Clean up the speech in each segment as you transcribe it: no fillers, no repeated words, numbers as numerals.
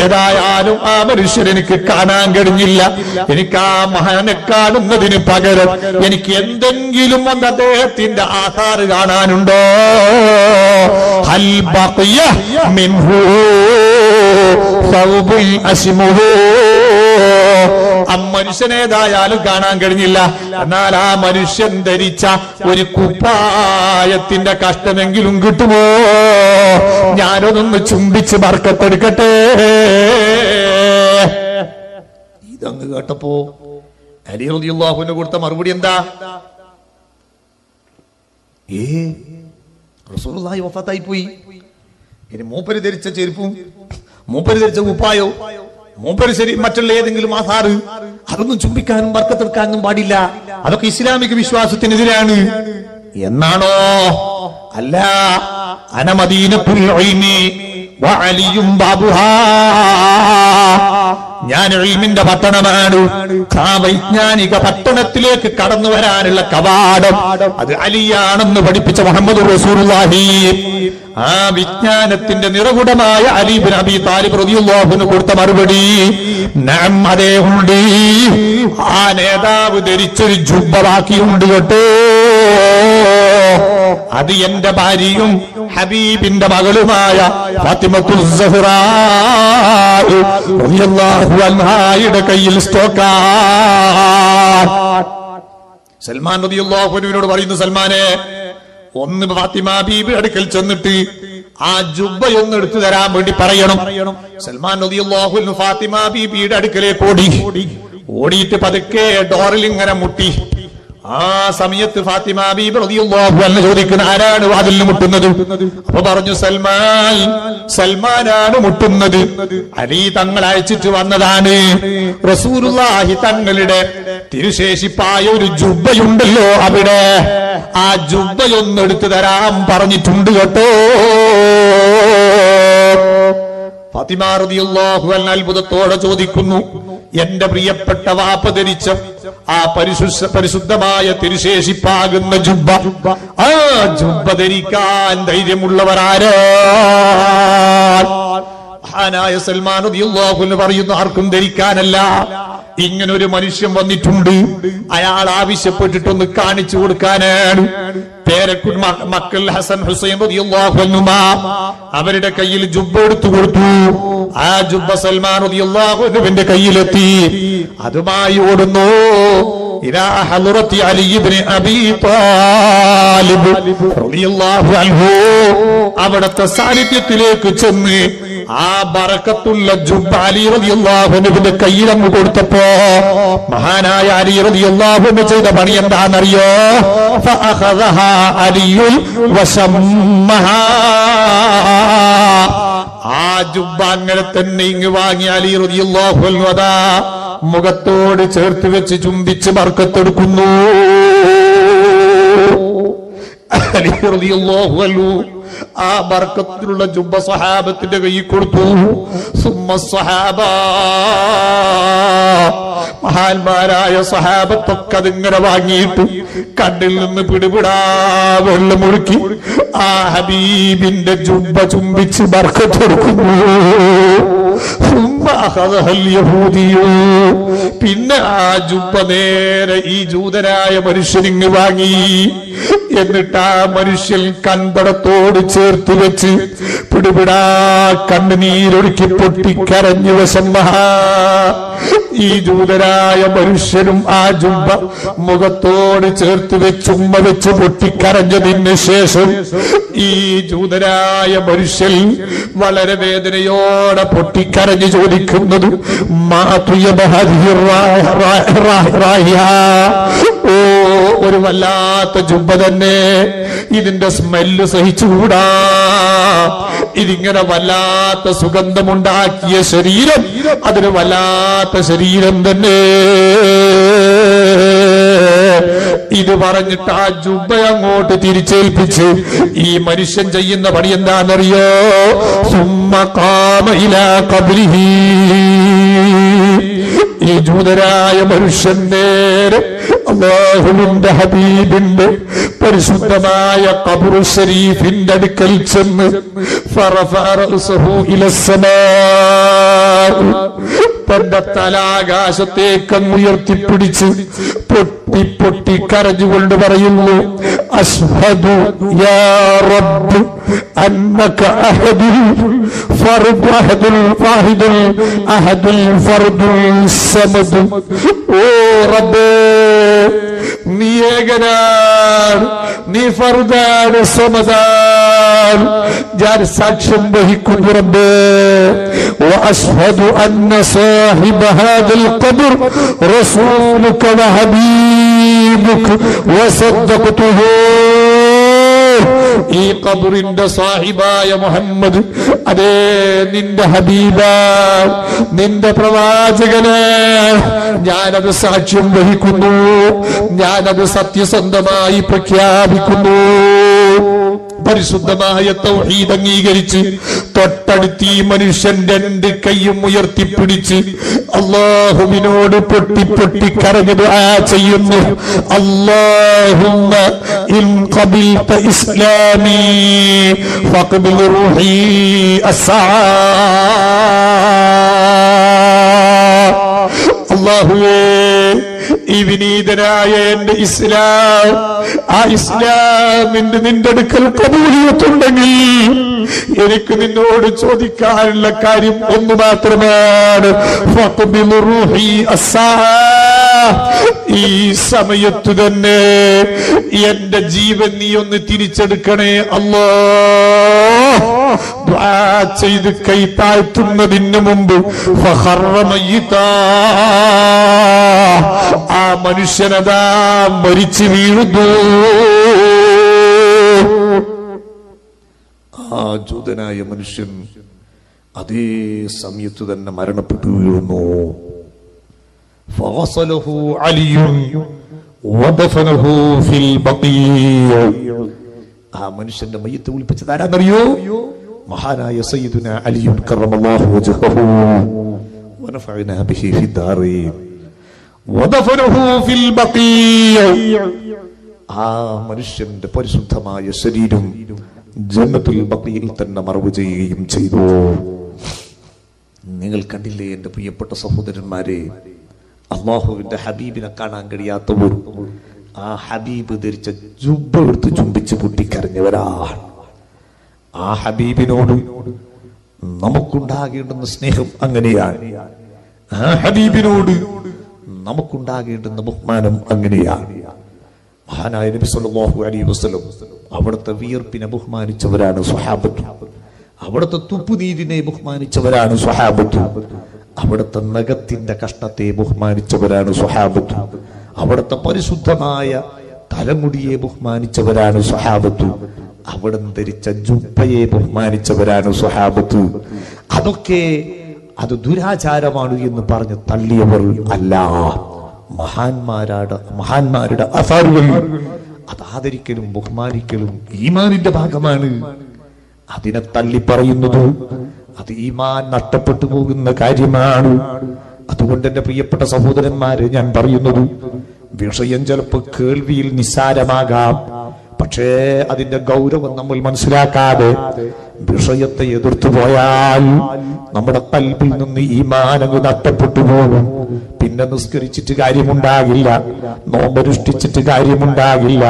ഏതായാലും ആ മനുഷ്യൻ എനിക്ക് കാണാൻ കഴിഞ്ഞില്ല. എനിക്ക് ആ മഹാനെ കാണുന്നതിന് പകരം എനിക്ക് എന്തെങ്കിലും ഒന്ന് അദ്ദേഹത്തിന്റെ ആധാറ് കാണാനുണ്ടോ? ഹൽ ബഖിയ മിൻഹു സൗബുൽ അസ്മുഹു. ആ മനുഷ്യനേതായാലും കാണാൻ കഴിഞ്ഞില്ല. എന്നാൽ ആ മനുഷ്യൻ ധരിച്ച ഒരു കുപ്പായത്തിന്റെ കഷ്ടമെങ്കിലും കിട്ടുമോ? ഞാനൊന്ന് ചുംബിച്ച് ബർക്കത്തെടുക്കട്ടെ. ഇതങ്ങ് കേട്ടപ്പോ അലി റളിയല്ലാഹു അൻഹു കൊടുത്ത മറുപടി എന്താ? റസൂലുള്ളാഹി വഫാത്തായി പോയി. ഇനി മൂപ്പര് ധരിച്ച ചെരുപ്പും മൂപ്പര് ധരിച്ച കുപ്പായോ മൂപ്പര് ശരി മറ്റുള്ള ഏതെങ്കിലും ആധാറ് അതൊന്നും ചുംബിക്കാനും ബർക്കത്തെടുക്കാനും പാടില്ല. അതൊക്കെ ഇസ്ലാമിക വിശ്വാസത്തിനെതിരാണ് എന്നാണോ? അല്ല, അനമദീനത്തുൽ ഇൽമി വഅലിയും ബാബുഹാ. ഞാൻ ഇൽമിന്റെ പട്ടണമാണ്. ആ വൈജ്ഞാനിക പട്ടണത്തിലേക്ക് കടന്നു വരാനുള്ള കവാടം അത് അലിയാണെന്ന് പഠിപ്പിച്ച മുഹമ്മദ് റസൂലുള്ളാഹി. ആ വിജ്ഞാനത്തിന്റെ നിറകുടമായ അലി ഇബ്നു അബീ താലിബ് റളിയല്ലാഹു അൻഹു കൊടുത്ത മറുപടി നഅം, അതേ ഉണ്ട്. ആ നേതാവ് ധരിച്ചൊരു ജുബ്ബ ബാക്കിയുണ്ട് കേട്ടോ. അത് എന്റെ ഭാര്യയും ഹബീബിന്റെ മകളുമായ ഫാത്തിമത്തുൽ സഹ്റാ റളിയല്ലാഹു അൻഹായുടെ കയ്യിൽ സ്റ്റോക്കാണ്. സൽമാൻ റളിയല്ലാഹു അൻഹുവിനോട് പറയുന്നു, സൽമാനെ ഒന്ന് ഫാത്തിമ ബീബി അടുക്കൽ ചെന്നിട്ട് ആ ജുബ്ബയൊന്ന് എടുത്തു തരാൻ വേണ്ടി പറയണം. സൽമാൻ റളിയല്ലാഹു അൻഹു ഫാത്തിമ ബീബിയുടെ അടുക്കലേക്ക് ഓടിയിട്ട് പതുക്കെ ഡോറിൽ ഇങ്ങനെ മുട്ടി. ആ സമയത്ത് ഫാത്തിമ ബീബി റളിയല്ലാഹു അൻഹ ചോദിക്കുന്നു, ആരാണ് വാതിലിൽ മുട്ടുന്നത്? അപ്പൊ പറഞ്ഞു, സൽമാനാണ് മുട്ടുന്നത്. അലി തങ്ങൾ അയച്ചിട്ട് വന്നതാണ്. റസൂലുള്ളാഹി തങ്ങളുടെ തിരുശേഷിപ്പായ ഒരു ജുബ്ബയുണ്ടല്ലോ അവിടെ, ആ ജുബ്ബയൊന്ന് എടുത്തു തരാൻ പറഞ്ഞിട്ടുണ്ട് കേട്ടോ. ഫാത്തിമ റളിയല്ലാഹു അൻഹ അത്ഭുതത്തോടെ ചോദിക്കുന്നു, എന്റെ പ്രിയപ്പെട്ട വാപ്പ ധരിച്ച ആ പരിശുദ്ധമായ തിരുശേഷിപ്പാകുന്ന ജുബ്ബ, ആ ജുബ്ബ ധരിക്കാൻ ധൈര്യമുള്ളവരാരാ? മഹാനായ സൽമാൻ റളിയല്ലാഹു അൻഹു പറയുന്നു, ആർക്കും ധരിക്കാനല്ല. ഇങ്ങനൊരു മനുഷ്യൻ വന്നിട്ടുണ്ട്, അയാൾ ആവശ്യപ്പെട്ടിട്ടൊന്ന് കാണിച്ചു കൊടുക്കാനാണ്. മക്കൾ ഹസൻ ഹുസൈൻ റളിയല്ലാഹു അൻഹുമാ അവരുടെ കയ്യിൽ ജുബ്ബ എടുത്തു കൊടുത്തു. ആ ജുബ്ബ സൽമാൻ റളിയല്ലാഹു അൻഹുവിന്റെ കയ്യിലെത്തി. അതുമായി ഓടുന്നു ഇലാ ഹളറത്തി അലി ഇബ്നു അബീ താലിബ് റളിയല്ലാഹു അൻഹു. അവിടത്തെ സാന്നിധ്യത്തിലേക്ക് ചെന്ന് ആ ബറക്കത്തുള്ള ജുബ്ബ അലി റളിയല്ലാഹു അൻഹുവിന്റെ കയ്യിൽ അങ്ങ് കൊടുത്തപ്പോ മഹാനായ അലി റളിയല്ലാഹു അൻഹു ചെയ്ത പണി എന്താണെന്നറിയോ? ഫഅഖദഹാ അലിയുൽ വശമ്മഹാ. ആ ജുബ്ബ അങ്ങനെ തന്നെ ഇങ്ങ് വാങ്ങി അലി റളിയല്ലാഹു അൻഹു അതാ മുഖത്തോട് ചേർത്ത് വെച്ച് ചുംബിച്ച് ബർക്കത്തെടുക്കുന്നു. അലി റളിയല്ലാഹു അൻഹു ആ ബർക്കത്തിലുള്ള ജുബ്ബ സഹാബത്തിന്റെ കയ്യിൽ കൊടുത്തു. സുമ്മ സഹാബ, മഹാന്മാരായ സഹാബത്തൊക്കെ അതിങ്ങനെ വാങ്ങിയിട്ട് കണ്ണിൽ നിന്ന് പിടിപിടാ വെള്ളമൊഴുക്കി ആ ഹബീബിന്റെ ജുബ്ബ ചുംബിച്ച് ബർക്കത്ത് കൊടുക്കുന്നു. പിന്നെ ആ ജുബ്ബ നേരെ ഈ ജൂതനായ മനുഷ്യനിങ്ങ് വാങ്ങി. എന്നിട്ട് ആ മനുഷ്യൻ കൺപടത്തോട് ചേർത്ത് വെച്ച് പിടിപിടാ കണ്ണുനീരൊഴുക്കി പൊട്ടിക്കരഞ്ഞു വശമ്മ. ഈ ജൂതനായ മനുഷ്യനും ആ ജുബ്ബ മുഖത്തോട് ചേർത്ത് വെച്ച് ഉമ്മ വെച്ച് പൊട്ടിക്കരഞ്ഞതിന് ശേഷം ഈ ജൂതനായ മനുഷ്യൻ വളരെ വേദനയോടെ പൊട്ടിക്കരഞ്ഞ് ചോദിക്കുന്നത്, ഓ ഒരു വല്ലാത്ത ജുബ്ബ തന്നെ, ഇതിന്റെ സ്മെല്ല് സഹിച്ചുകൂടാ. ഇതിങ്ങനെ വല്ലാത്ത സുഗന്ധമുണ്ടാക്കിയ ശരീരം, അതിന് വല്ലാത്ത ശരീരം തന്നെ. ഇത് പറഞ്ഞിട്ട് ആ ജുബ്ബ അങ്ങോട്ട് തിരിച്ചേൽപ്പിച്ച് ഈ മനുഷ്യൻ ചെയ്യുന്ന പണി എന്താണെന്നറിയോ? സുമ്മ ഖാമ ഇലാ ഖബ്രിഹി. ഈ ജൂതരായ മനുഷ്യൻ നേരെ അല്ലാഹുവിന്റെ ഹബീബിന്റെ പരിശുദ്ധമായ ഖബറു ശരീഫിന്റെ അടുക്കൽ ചെന്ന് ഫറഫഅ റഅസഹു ഇലസ്സമാ, തന്റെ തല ആകാശത്തേക്ക് ഉയർത്തിപ്പിടിച്ച് പൊട്ടി പൊട്ടി കരഞ്ഞുകൊണ്ട് പറയുന്നു, അശ്ഹദു യാ റബ്ബ് അന്നക അഹദുൽ ഫർദ് അഹദുൽ വാഹിദുൽ അഹദുൽ ഫർദുൽ സമദ്. ഓ റബ്ബേ, നീ ഏകനാണ്, നീ ഫർദാണ്, സമദാണ്. ഞാൻ സാക്ഷ്യം വഹിക്കുന്നു റബ്ബേ. വഅശ്ഹദു അന്ന സാഹിബ ഹാദൽ ഖബർ റസൂലുക വഹബീബുക വസദ്ദഖതുഹു. ഈ ഖബറിന്റെ സാഹിബായ മുഹമ്മദ്, അതേ നിന്റെ ഹബീബാണ്, നിന്റെ പ്രവാചകനാണ്. ഞാനത് സാക്ഷ്യം വഹിക്കുന്നു, ഞാനത് സത്യസന്ധമായി പ്രഖ്യാപിക്കുന്നു. പരിശുദ്ധമായ തൗഹീദ് അംഗീകരിച്ച് തൊട്ടടുത്ത് ഈ മനുഷ്യൻ രണ്ട് കൈയും ഉയർത്തിപ്പിടിച്ച് അല്ലാഹുവിനോട് പൊട്ടി പൊട്ടി കരഞ്ഞു ദുആ ചെയ്യുന്നു. അല്ലാഹുമ്മ ഇൻ ഖബിൽത ഇസ്ലാമി ഫഖബിൽ റൂഹി അസ്സാ. അല്ലാഹുവേ, ഈ വിനീതനായ എന്റെ ഇസ്ലാം, ആ ഇസ്ലാമിന്റെ നിന്റെ അടുക്കൽ കബൂലിയത്തുണ്ടെങ്കിൽ എനിക്ക് നിന്നോട് ചോദിക്കാനുള്ള കാര്യം ഒന്ന് മാത്രമാണ്. ഫഖബിൽ റൂഹി അസ്സാ. ഈ സമയത്തു തന്നെ എന്റെ ജീവൻ നീ ഒന്ന് തിരിച്ചെടുക്കണേ അല്ലാഹ്. ദുആ ചെയ്ത് കൈ താഴ്ത്തുന്നതിന് മുമ്പ് ഫഖറ മയ്യിതാ, ആ മനുഷ്യനതാ മരിച്ചു വീഴുന്നു. ആ ജൂതനായ മനുഷ്യൻ അതേ സമയത്ത് തന്നെ മരണപ്പെട്ടു വീഴുന്നു. ഫഗസലഹു അലിയുൻ വദഫനഹു ഫിൽ ബഖീഅ. ആ മനുഷ്യന്റെ മയ്യത്ത് ഒളിപ്പിച്ചത് ആരാന്നറിയോ? മഹാനായ സയ്യിദുന അലിയുൻ കറമല്ലാഹു വജ്ഹഹു വനഫഅനാ ബിഹി ഫിദ്ദാറീൻ വദഫനഹു ഫിൽ ബഖീഅ. ആ മനുഷ്യന്റെ പരിശുദ്ധമായ ശരീരം ജന്നത്തുൽ ബഖീയിൽ തന്നെ മറവ് ചെയ്യുകയും ചെയ്തു. നിങ്ങൾ കണ്ടില്ലേ എന്റെ പ്രിയപ്പെട്ട സഹോദരന്മാരെ, അല്ലാഹുവിന്റെ ഹബീബിനെ കാണാൻ കഴിയാത്തവർ ആ ഹബീബ് ധരിച്ച ജുബ്ബ എടുത്ത് ചുംബിച്ച് പൊട്ടിക്കരഞ്ഞവരാണ്. ആ ഹബീബിനോട് നമുക്കുണ്ടാകേണ്ടുന്ന സ്നേഹം അങ്ങനെയാണ്. ആ ഹബീബിനോട് നമുക്കുണ്ടാകേണ്ടുന്ന ബഹുമാനം അങ്ങനെയാണ്. മഹാനായ നബി സല്ലല്ലാഹു അലൈഹി വസല്ലം അവിടുത്തെ വിയർപ്പിനെ ബഹുമാനിച്ചവരാണ് സ്വഹാബത്ത്. അവിടുത്തെ തുപ്പുനീരിനെ ബഹുമാനിച്ചവരാണ് സ്വഹാബത്ത്. അവിടുത്തെ നഖത്തിന്റെ കഷ്ണത്തെ ബഹുമാനിച്ചവരാണ് സ്വഹാബത്ത്. അവിടുത്തെ പരിശുദ്ധമായ തലമുടിയെ ബഹുമാനിച്ചവരാണ് സ്വഹാബത്ത്. അവിടെ ധരിച്ച ജുബ്ബയെ ബഹുമാനിച്ചവരാണ് സ്വഹാബത്ത്. അതൊക്കെ അത് ദുരാചാരമാണ് എന്ന് പറഞ്ഞ് തള്ളിയവർ അല്ല. മഹാന്മാരുടെ അസാറുകൾ അത് ആദരിക്കലും ബഹുമാനിക്കലും ഈമാനിന്റെ ഭാഗമാണ്. അതിനെ തള്ളി പറയുന്നത് അത് ഈമാൻ നഷ്ടപ്പെട്ടു പോകുന്ന കാര്യമാണ്. അതുകൊണ്ട് എന്റെ പ്രിയപ്പെട്ട സഹോദരന്മാര്, ഞാൻ പറയുന്നത് വിഷയം ചിലപ്പോൾ കേൾവിയിൽ നിസ്സാരമാകാം, പക്ഷേ അതിന്റെ ഗൗരവം നമ്മൾ മനസ്സിലാക്കാതെ വിഷയത്തെ എതിർത്തു പോയാൽ നമ്മുടെ കൽബിൽ നിന്ന് ഈമാൻ അങ്ങ് നഷ്ടപ്പെട്ടു പോകും. പിന്നെ നിസ്കരിച്ചിട്ട് കാര്യമുണ്ടാകില്ല, നോമ്പനുഷ്ഠിച്ചിട്ട് കാര്യമുണ്ടാകില്ല.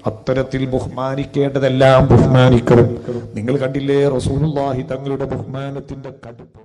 അത്തരത്തിൽ ബഹുമാനിക്കേണ്ടതെല്ലാം ബഹുമാനിക്കണം. നിങ്ങൾ കണ്ടില്ലേ റസൂലുള്ളാഹി തങ്ങളുടെ ബഹുമാനത്തിന്റെ കടുപ്പം.